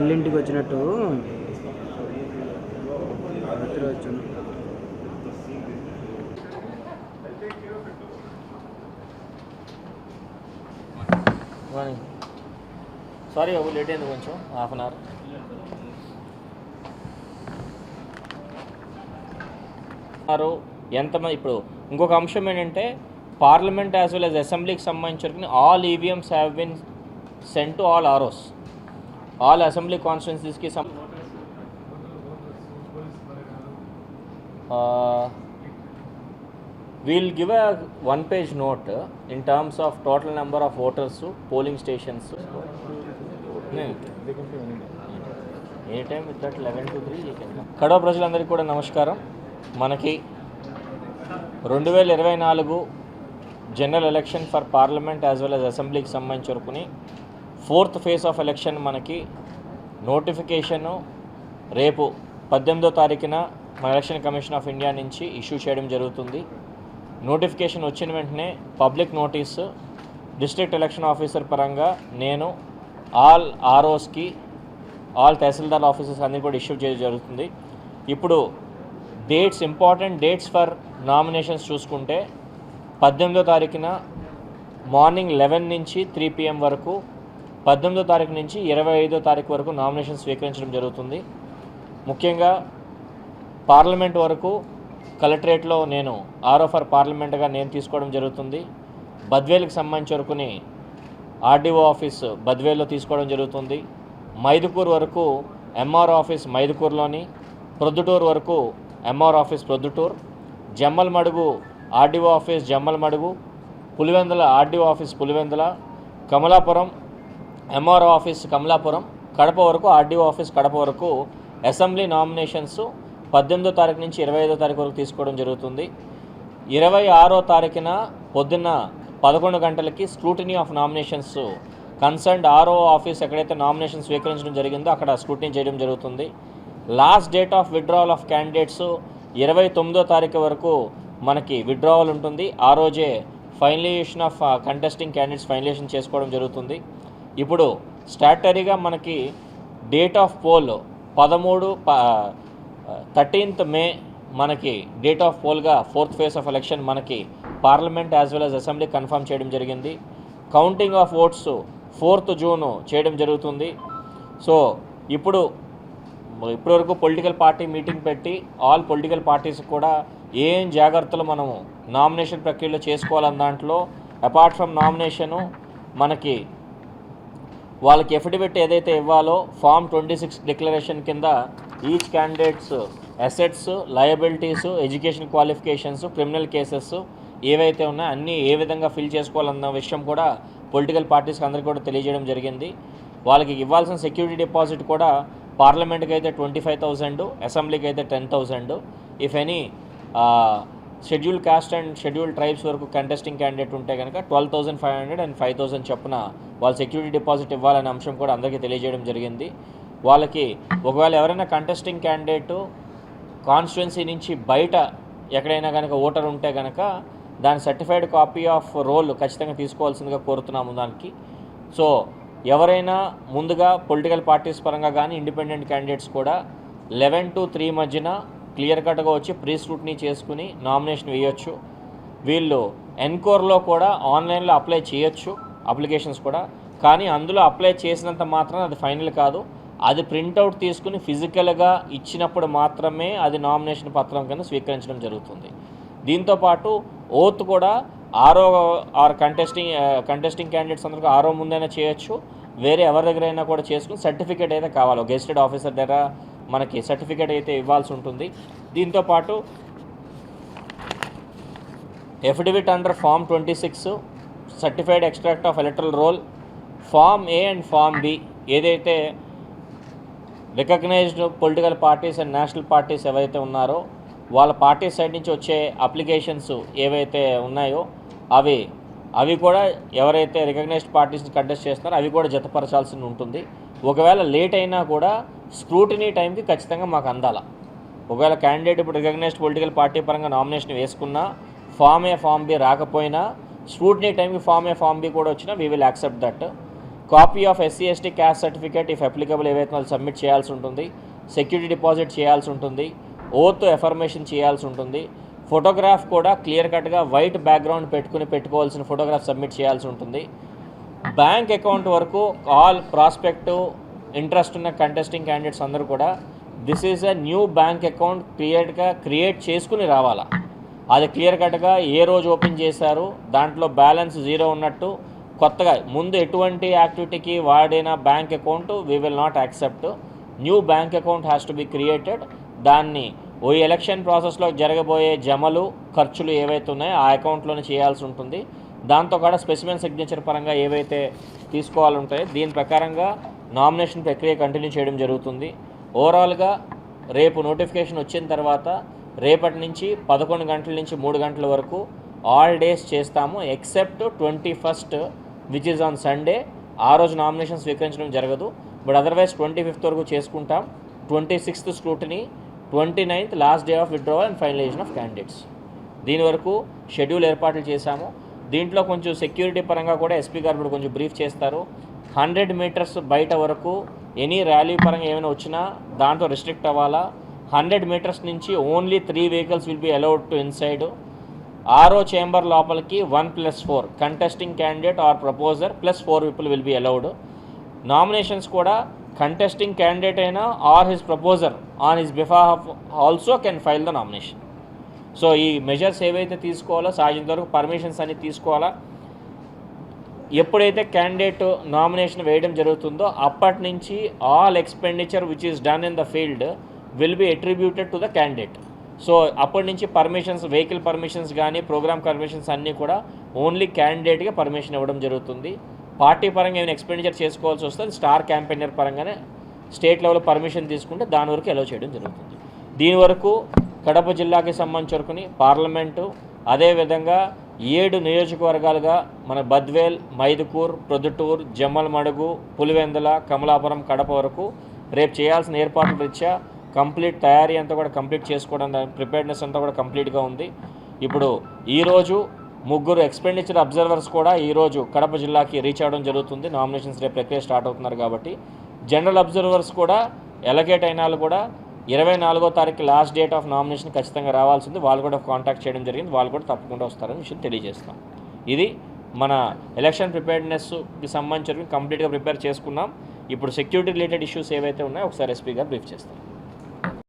పెళ్ళింటికి వచ్చినట్టు వచ్చాను. సారీ బాబు, లేట్ అయింది కొంచెం, హాఫ్ అన్ అవర్. ఎంతమంది ఇప్పుడు ఇంకొక అంశం ఏంటంటే పార్లమెంట్ యాజ్ వెల్ యాజ్ అసెంబ్లీకి సంబంధించిన all EVMs have been sent to all ROs, all assembly కాన్స్టిట్యున్సీస్కి we'll give a one-page note in terms of total number of voters, polling stations. Anytime with that 11 to 3 you can come. కడవ ప్రజలందరికీ కూడా నమస్కారం. మనకి 2024 general election for parliament as well as అసెంబ్లీకి సంబంధించి వరకుని 4th phase of election మనకి notification రేపు 18వ తారీఖున మన ఎలక్షన్ కమిషన్ ఆఫ్ ఇండియా నుంచి ఇష్యూ చేయడం జరుగుతుంది. నోటిఫికేషన్ వచ్చిన వెంటనే public notice district election officer పరంగా నేను ఆల్ ఆర్ఓస్కి, ఆల్ తహసీల్దార్ ఆఫీసర్స్ అన్నీ కూడా ఇష్యూ చేయడం జరుగుతుంది. ఇప్పుడు dates, important dates for nominations చూసుకుంటే 18వ తారీఖున మార్నింగ్ 11 నుంచి 3 PM వరకు, 18వ తారీఖు నుంచి 25వ తారీఖు వరకు నామినేషన్ స్వీకరించడం జరుగుతుంది. ముఖ్యంగా పార్లమెంట్ వరకు కలెక్టరేట్లో నేను ఆర్ఓ ఫర్ పార్లమెంట్గా నేను తీసుకోవడం జరుగుతుంది. బద్వేలుకి సంబంధించి వరకుని ఆర్డీఓ ఆఫీస్ బద్వేల్లో తీసుకోవడం జరుగుతుంది. మైదుకూరు వరకు ఎంఆర్ఓ ఆఫీస్ మైదుకూరులోని, ప్రొద్దుటూరు వరకు MRO office Proddatur, Jammalamadugu RDO office Jammalamadugu, Pulivendula RDO office Pulivendula, Kamalapuram MRO office Kamalapuram, Kadapa వరకు ఆర్డీఓ ఆఫీస్ కడప వరకు అసెంబ్లీ నామినేషన్స్ 18వ తారీఖు నుంచి 25వ తారీఖు వరకు తీసుకోవడం జరుగుతుంది. 26వ తారీఖున పొద్దున్న 11 గంటలకి scrutiny of nominations concerned RO office ఎక్కడైతే నామినేషన్ స్వీకరించడం జరిగిందో అక్కడ స్క్రూటినీ చేయడం జరుగుతుంది. Last date of withdrawal of candidates 29వ తారీఖు వరకు మనకి విత్డ్రావల్ ఉంటుంది. ఆ రోజే finalisation of contesting candidates finalisation చేసుకోవడం జరుగుతుంది. ఇప్పుడు స్టాటరీగా మనకి date of poll 13th May మనకి డేట్ ఆఫ్ పోల్గా 4th ఫేజ్ ఆఫ్ ఎలక్షన్ మనకి parliament as well as assembly confirm చేయడం జరిగింది. Counting of votes 4th June చేయడం జరుగుతుంది. సో ఇప్పటివరకు పొలిటికల్ పార్టీ మీటింగ్ పెట్టి ఆల్ పొలిటికల్ పార్టీస్ కూడా ఏం జాగ్రత్తలు మనము నామినేషన్ ప్రక్రియలో చేసుకోవాలన్న దాంట్లో అపార్ట్ ఫ్రమ్ నామినేషను మనకి వాళ్ళకి ఎఫిడవిట్ ఏదైతే ఇవ్వాలో ఫామ్ 26 డిక్లరేషన్ కింద each candidates assets, liabilities, education qualifications, criminal cases ఏవైతే ఉన్నాయో అన్నీ ఏ విధంగా ఫిల్ చేసుకోవాలన్న విషయం కూడా పొలిటికల్ పార్టీస్కి అందరికీ కూడా తెలియజేయడం జరిగింది. వాళ్ళకి ఇవ్వాల్సిన సెక్యూరిటీ డిపాజిట్ కూడా పార్లమెంట్కి అయితే 25,000, అసెంబ్లీకి అయితే 10,000. If any schedule caste and schedule tribes వరకు కంటెస్టింగ్ క్యాండిడేట్ ఉంటే కనుక 12,500 and 5,000 చొప్పున వాళ్ళు సెక్యూరిటీ డిపాజిట్ ఇవ్వాలనే అంశం కూడా అందరికీ తెలియజేయడం జరిగింది. వాళ్ళకి ఒకవేళ ఎవరైనా కంటెస్టింగ్ క్యాండిడేటు కాన్స్టిట్యున్సీ నుంచి బయట ఎక్కడైనా కనుక ఓటర్ ఉంటే కనుక దాని సర్టిఫైడ్ కాపీ ఆఫ్ రోల్ ఖచ్చితంగా తీసుకోవాల్సిందిగా కోరుతున్నాము దానికి. సో ఎవరైనా ముందుగా పొలిటికల్ పార్టీస్ పరంగా కానీ ఇండిపెండెంట్ క్యాండిడేట్స్ కూడా 11 to 3 మధ్యన క్లియర్ కట్గా వచ్చి ప్రీ స్క్రూటినీ చేసుకుని నామినేషన్ వేయొచ్చు. వీళ్ళు ఎన్కోర్లో కూడా ఆన్లైన్లో అప్లై చేయొచ్చు అప్లికేషన్స్ కూడా, కానీ అందులో అప్లై చేసినంత మాత్రం అది ఫైనల్ కాదు. అది ప్రింట్అవుట్ తీసుకుని ఫిజికల్గా ఇచ్చినప్పుడు మాత్రమే అది నామినేషన్ పత్రం కింద స్వీకరించడం జరుగుతుంది. దీంతోపాటు ఓత్ కూడా ఆర్ఓ ఆర్ కంటెస్టింగ్ క్యాండిడేట్స్ అందరికీ ఆర్ఓ ముందైనా చేయొచ్చు, వేరే ఎవరి దగ్గరైనా కూడా చేసుకుని సర్టిఫికేట్ అయితే కావాలి, గెజిటెడ్ ఆఫీసర్ దగ్గర మనకి సర్టిఫికేట్ అయితే ఇవ్వాల్సి ఉంటుంది. దీంతోపాటు affidavit under form 26, certified extract of electoral roll, form A and form B ఏదైతే recognised political parties and national parties ఏవైతే ఉన్నారో వాళ్ళ పార్టీ సైడ్ నుంచి వచ్చే అప్లికేషన్స్ ఏవైతే ఉన్నాయో అవి కూడా ఎవరైతే రికగ్నైజ్డ్ పార్టీస్ని కంటెస్ట్ చేస్తున్నారో అవి కూడా జతపరచాల్సి ఉంటుంది. ఒకవేళ లేట్ అయినా కూడా స్క్రూటినీ టైంకి ఖచ్చితంగా మాకు అందాల. ఒకవేళ క్యాండిడేట్ ఇప్పుడు రికగ్నైజ్డ్ పొలిటికల్ పార్టీ పరంగా నామినేషన్ వేసుకున్నా ఫామ్ ఏ ఫామ్ బి రాకపోయినా స్క్రూటినీ టైంకి ఫామ్ ఏ ఫామ్ బి కూడా వచ్చినా we will accept that. Copy of SC/ST caste certificate if applicable ఏవైతే వాళ్ళు సబ్మిట్ చేయాల్సి ఉంటుంది, సెక్యూరిటీ డిపాజిట్ చేయాల్సి ఉంటుంది, ఓత్ ఎఫర్మేషన్ చేయాల్సి ఉంటుంది, ఫోటోగ్రాఫ్ కూడా క్లియర్ కట్గా వైట్ బ్యాక్గ్రౌండ్ పెట్టుకోవాల్సిన ఫోటోగ్రాఫ్ సబ్మిట్ చేయాల్సి ఉంటుంది. బ్యాంక్ అకౌంట్ వరకు ఆల్ ప్రాస్పెక్టివ్ ఇంట్రెస్ట్ ఉన్న కంటెస్టింగ్ క్యాండిడేట్స్ అందరూ కూడా this is a new bank account create చేసుకుని రావాలా. అది క్లియర్ కట్గా ఏ రోజు ఓపెన్ చేశారు, దాంట్లో బ్యాలెన్స్ 0 ఉన్నట్టు, కొత్తగా ముందు ఎటువంటి యాక్టివిటీకి వాడిన bank account we will not accept. New bank account has to be created. దాన్ని ఈ ఎలక్షన్ ప్రాసెస్లో జరగబోయే జమలు ఖర్చులు ఏవైతే ఉన్నాయో ఆ అకౌంట్లోనే చేయాల్సి ఉంటుంది. దాంతో కూడా స్పెసిమెన్ సిగ్నేచర్ పరంగా ఏవైతే తీసుకోవాలంటాయో దీని ప్రకారంగా నామినేషన్ ప్రక్రియ కంటిన్యూ చేయడం జరుగుతుంది. ఓవరాల్గా రేపు నోటిఫికేషన్ వచ్చిన తర్వాత రేపటి నుంచి 11 గంటల నుంచి 3 గంటల వరకు ఆల్ డేస్ చేస్తాము, except 21st which is on Sunday. ఆ రోజు నామినేషన్ స్వీకరించడం జరగదు. బట్ అదర్వైజ్ 25th వరకు చేసుకుంటాం. 26th scrutiny, 29th last day of withdrawal and finalisation of candidates. దీని వరకు షెడ్యూల్ ఏర్పాట్లు చేశాము. దీంట్లో కొంచెం సెక్యూరిటీ పరంగా కూడా ఎస్పీ గారు కూడా కొంచెం బ్రీఫ్ చేస్తారు. 100 మీటర్స్ బయట వరకు ఎనీ ర్యాలీ పరంగా ఏమైనా వచ్చినా దాంట్లో రిస్ట్రిక్ట్ అవ్వాలా. 100 మీటర్స్ నుంచి only 3 vehicles will be allowed to inside. RO chamber లోపలికి 1+4 contesting candidate or proposer +4 people will be allowed. Nominations కూడా కంటెస్టింగ్ క్యాండిడేట్ అయినా or his proposer on his behalf also can file the nomination. So ఈ measures ఏవైతే తీసుకోవాలో సాధ్యంత వరకు permissions అన్ని తీసుకోవాలా. ఎప్పుడైతే క్యాండిడేట్ నామినేషన్ వేయడం జరుగుతుందో అప్పటి నుంచి all expenditure which is done in the field will be attributed to the candidate. So అప్పటి నుంచి పర్మిషన్స్, వెహికల్ పర్మిషన్స్ కానీ ప్రోగ్రామ్ పర్మిషన్స్ అన్నీ కూడా ఓన్లీ క్యాండిడేట్గా పర్మిషన్ ఇవ్వడం జరుగుతుంది. పార్టీ పరంగా ఏమైనా ఎక్స్పెండిచర్ చేసుకోవాల్సి వస్తే స్టార్ క్యాంపెయినర్ పరంగానే స్టేట్ లెవెల్ పర్మిషన్ తీసుకుంటే దాని వరకు అలౌ చేయడం జరుగుతుంది. దీని వరకు కడప జిల్లాకి సంబంధించి వరకుని పార్లమెంటు, అదేవిధంగా 7 నియోజకవర్గాలుగా మన బద్వేల్, మైదుకూర్, ప్రొద్దుటూర్, జమ్మలమడుగు, పులివెందుల, కమలాపురం, కడప వరకు రేపు చేయాల్సిన ఏర్పాట్ల రీత్యా కంప్లీట్ తయారీ అంతా కూడా కంప్లీట్ చేసుకోవడం, ప్రిపేర్నెస్ అంతా కూడా కంప్లీట్గా ఉంది. ఇప్పుడు ఈరోజు 3 ఎక్స్పెండిచర్ అబ్జర్వర్స్ కూడా ఈరోజు కడప జిల్లాకి రీచ్ అవ్వడం జరుగుతుంది. నామినేషన్స్ రేపు ప్రక్రియ స్టార్ట్ అవుతున్నారు కాబట్టి జనరల్ అబ్జర్వర్స్ కూడా ఎలకేట్ అయిన వాళ్ళు కూడా 24వ తారీఖు లాస్ట్ డేట్ ఆఫ్ నామినేషన్ ఖచ్చితంగా రావాల్సింది. వాళ్ళు కూడా కాంటాక్ట్ చేయడం జరిగింది. వాళ్ళు కూడా తప్పకుండా వస్తారని విషయం తెలియజేస్తాం. ఇది మన ఎలక్షన్ ప్రిపేర్నెస్కి సంబంధించి కంప్లీట్గా ప్రిపేర్ చేసుకున్నాం. ఇప్పుడు సెక్యూరిటీ రిలేటెడ్ ఇష్యూస్ ఏవైతే ఉన్నాయో ఒకసారి ఎస్పీ గారు బ్రీఫ్ చేస్తారు.